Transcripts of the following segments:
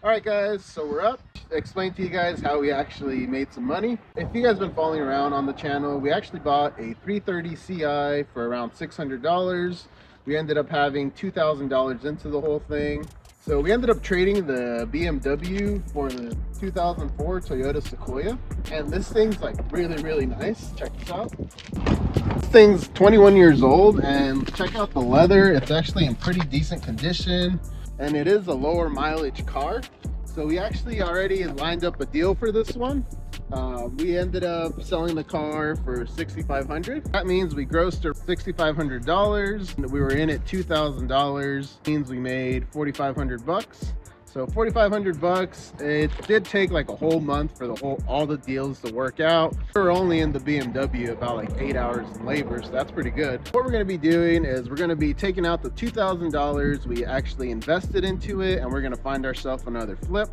Alright guys, so we're up. Explain to you guys how we actually made some money. If you guys been following around on the channel, we actually bought a 330 Ci for around $600. We ended up having $2,000 into the whole thing. So we ended up trading the BMW for the 2004 Toyota Sequoia. And this thing's like really nice. Check this out. This thing's 21 years old, and check out the leather. It's actually in pretty decent condition, and it is a lower mileage car. So we actually already lined up a deal for this one. We ended up selling the car for $6,500. That means we grossed $6,500. We were in at $2,000. Means we made 4,500 bucks. So 4,500 bucks. It did take like a whole month for all the deals to work out. We were only in the BMW about like 8 hours in labor, so that's pretty good. What we're going to be doing is we're going to be taking out the $2,000 we actually invested into it, and we're going to find ourselves another flip.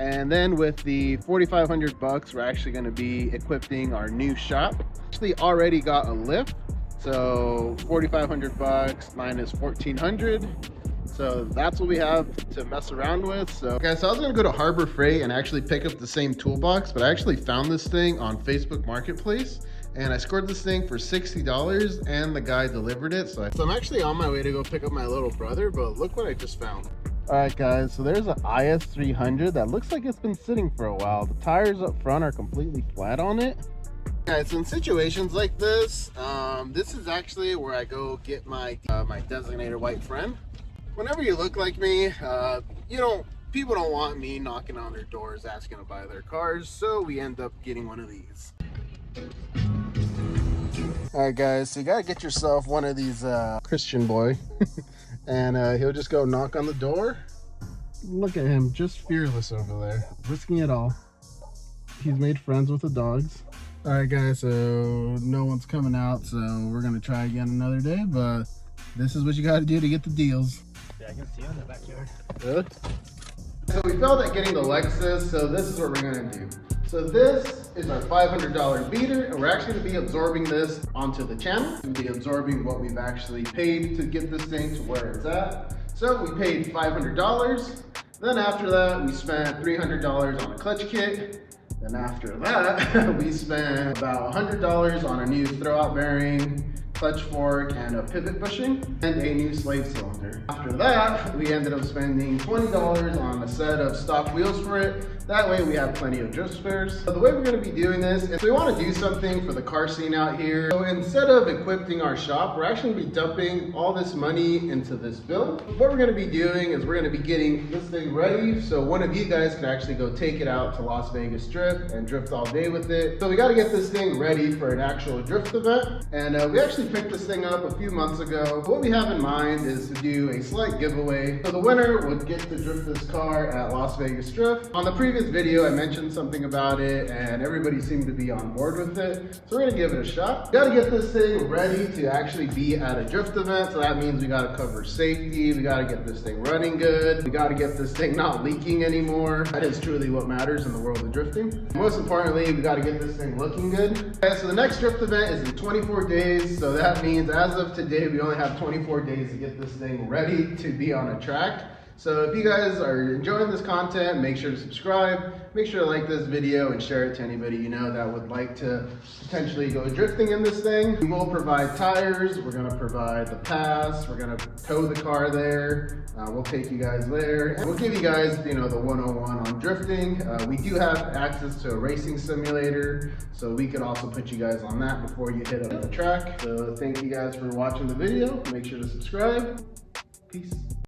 And then with the 4,500 bucks, we're actually going to be equipping our new shop. Actually already got a lift, so 4,500 bucks minus 1,400. So that's what we have to mess around with. So guys, so I was gonna go to Harbor Freight and actually pick up the same toolbox, but I actually found this thing on Facebook Marketplace, and I scored this thing for $60, and the guy delivered it. So I'm actually on my way to go pick up my little brother, but look what I just found. All right guys, so there's an IS300 that looks like it's been sitting for a while. The tires up front are completely flat on it. Guys, so in situations like this, this is actually where I go get my my designated white friend. Whenever you look like me, people don't want me knocking on their doors asking to buy their cars, so we end up getting one of these. All right guys, so you gotta get yourself one of these Christian boy and he'll just go knock on the door. Look at him, just fearless over there, risking it all. He's made friends with the dogs. All right guys, so no one's coming out, so we're gonna try again another day, but this is what you gotta do to get the deals. Yeah, I can see on the backyard. Really? So we failed at getting the Lexus, so this is what we're gonna do. So this is our $500 beater, and we're actually gonna be absorbing this onto the channel. We'll be absorbing what we've actually paid to get this thing to where it's at. So we paid $500. Then after that, we spent $300 on a clutch kit. Then after that, we spent about $100 on a new throwout bearing, clutch fork, and a pivot bushing, and a new slave cylinder. After that, we ended up spending $20 on a set of stock wheels for it. That way we have plenty of drift spares. So the way we're gonna be doing this is we wanna do something for the car scene out here. So instead of equipping our shop, we're actually gonna be dumping all this money into this bill. What we're gonna be doing is we're gonna be getting this thing ready so one of you guys can actually go take it out to Las Vegas Drift and drift all day with it. So we gotta get this thing ready for an actual drift event. And we actually picked this thing up a few months ago. What we have in mind is to do a slight giveaway. So the winner would get to drift this car at Las Vegas Drift. On the previous video, I mentioned something about it and everybody seemed to be on board with it. So we're gonna give it a shot. We gotta get this thing ready to actually be at a drift event. So that means we gotta cover safety. We gotta get this thing running good. We gotta get this thing not leaking anymore. That is truly what matters in the world of drifting. Most importantly, we gotta get this thing looking good. Okay, so the next drift event is in 24 days. So that means as of today, we only have 24 days to get this thing ready to be on a track. So if you guys are enjoying this content, make sure to subscribe, make sure to like this video and share it to anybody you know that would like to potentially go drifting in this thing. We will provide tires, we're gonna provide the pass, we're gonna tow the car there, we'll take you guys there. And we'll give you guys, the 101 on drifting. We do have access to a racing simulator, so we could also put you guys on that before you hit up the track. So thank you guys for watching the video. Make sure to subscribe. Peace.